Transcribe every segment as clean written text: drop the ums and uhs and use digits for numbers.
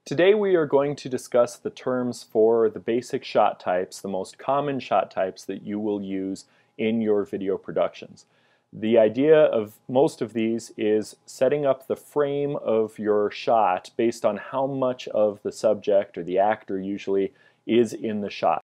Today we are going to discuss the terms for the basic shot types, the most common shot types that you will use in your video productions. The idea of most of these is setting up the frame of your shot based on how much of the subject, or the actor usually, is in the shot.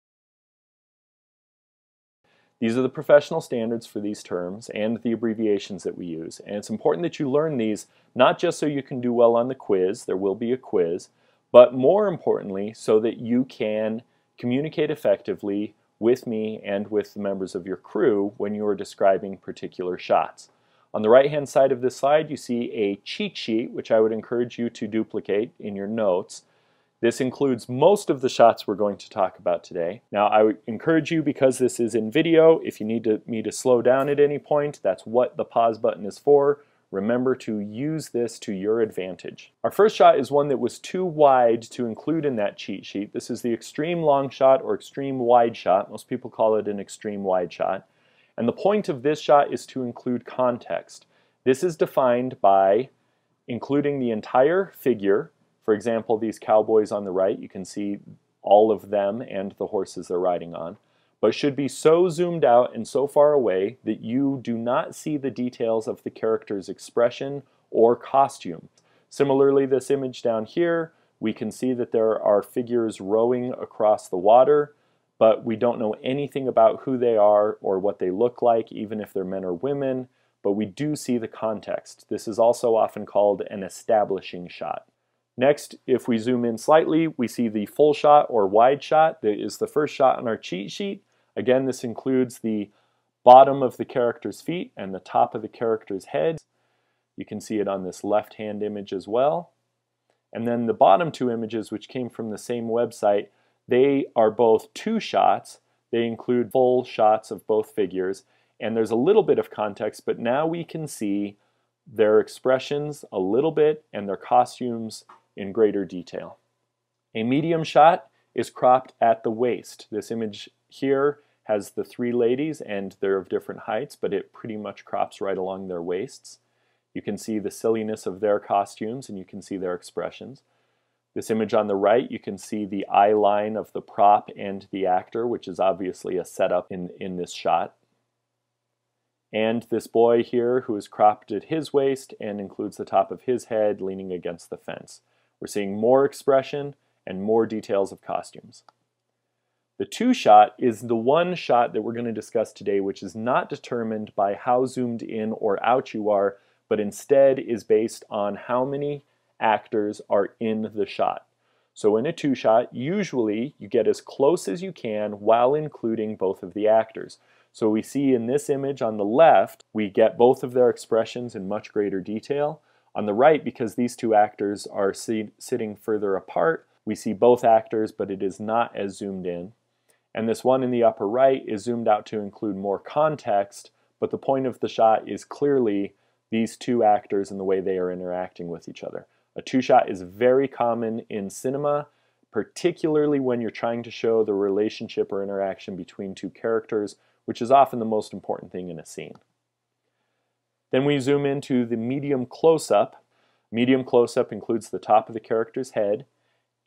These are the professional standards for these terms and the abbreviations that we use. And it's important that you learn these not just so you can do well on the quiz, there will be a quiz, but more importantly so that you can communicate effectively with me and with the members of your crew when you are describing particular shots. On the right hand side of this slide you see a cheat sheet which I would encourage you to duplicate in your notes. This includes most of the shots we're going to talk about today. Now I would encourage you, because this is in video, if you need me to slow down at any point, that's what the pause button is for. Remember to use this to your advantage. Our first shot is one that was too wide to include in that cheat sheet. This is the extreme long shot or extreme wide shot. Most people call it an extreme wide shot. And the point of this shot is to include context. This is defined by including the entire figure. For example, these cowboys on the right, you can see all of them and the horses they're riding on, but should be so zoomed out and so far away that you do not see the details of the character's expression or costume. Similarly, this image down here, we can see that there are figures rowing across the water, but we don't know anything about who they are or what they look like, even if they're men or women, but we do see the context. This is also often called an establishing shot. Next, if we zoom in slightly, we see the full shot or wide shot. That is the first shot on our cheat sheet. Again, this includes the bottom of the character's feet and the top of the character's head. You can see it on this left-hand image as well. And then the bottom two images, which came from the same website, they are both two shots. They include full shots of both figures. And there's a little bit of context, but now we can see their expressions a little bit and their costumes in greater detail. A medium shot is cropped at the waist. This image here has the three ladies and they're of different heights, but it pretty much crops right along their waists. You can see the silliness of their costumes and you can see their expressions. This image on the right, you can see the eye line of the prop and the actor, which is obviously a setup in this shot. And this boy here who is cropped at his waist and includes the top of his head leaning against the fence. We're seeing more expression and more details of costumes. The two shot is the one shot that we're going to discuss today, which is not determined by how zoomed in or out you are, but instead is based on how many actors are in the shot. So in a two shot, usually you get as close as you can while including both of the actors. So we see in this image on the left, we get both of their expressions in much greater detail. On the right, because these two actors are sitting further apart, we see both actors, but it is not as zoomed in. And this one in the upper right is zoomed out to include more context, but the point of the shot is clearly these two actors and the way they are interacting with each other. A two shot is very common in cinema, particularly when you're trying to show the relationship or interaction between two characters, which is often the most important thing in a scene. Then we zoom into the medium close-up. Medium close-up includes the top of the character's head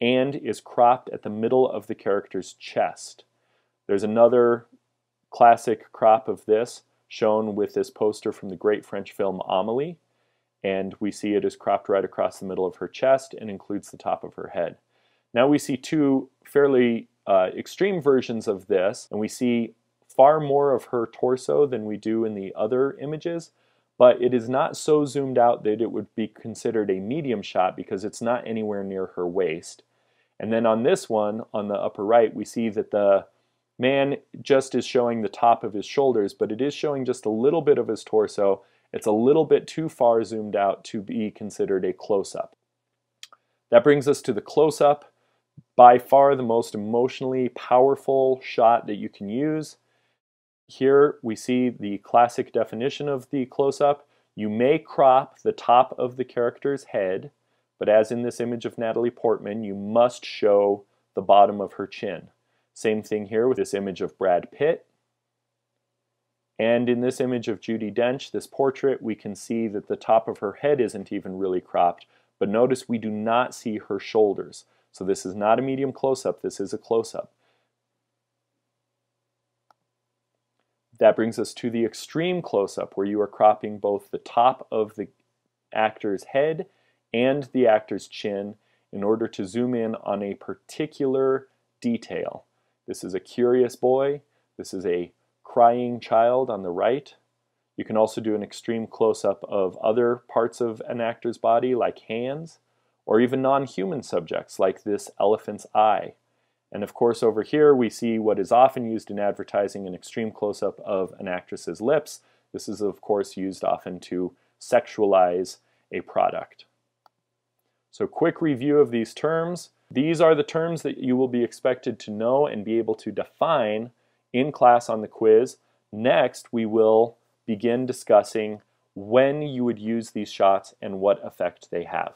and is cropped at the middle of the character's chest. There's another classic crop of this shown with this poster from the great French film Amélie, and we see it is cropped right across the middle of her chest and includes the top of her head. Now we see two fairly extreme versions of this, and we see far more of her torso than we do in the other images, but it is not so zoomed out that it would be considered a medium shot because it's not anywhere near her waist. And then on this one, on the upper right, we see that the man just is showing the top of his shoulders, but it is showing just a little bit of his torso. It's a little bit too far zoomed out to be considered a close-up. That brings us to the close-up, by far the most emotionally powerful shot that you can use. Here we see the classic definition of the close-up. You may crop the top of the character's head, but as in this image of Natalie Portman, you must show the bottom of her chin. Same thing here with this image of Brad Pitt. And in this image of Judi Dench, this portrait, we can see that the top of her head isn't even really cropped, But notice we do not see her shoulders. So this is not a medium close-up, this is a close-up. That brings us to the extreme close-up, where you are cropping both the top of the actor's head and the actor's chin in order to zoom in on a particular detail. This is a curious boy. This is a crying child on the right. You can also do an extreme close-up of other parts of an actor's body, like hands, or even non-human subjects, like this elephant's eye. And of course, over here we see what is often used in advertising, an extreme close-up of an actress's lips. This is of course used often to sexualize a product. So quick review of these terms. These are the terms that you will be expected to know and be able to define in class on the quiz. Next, we will begin discussing when you would use these shots and what effect they have.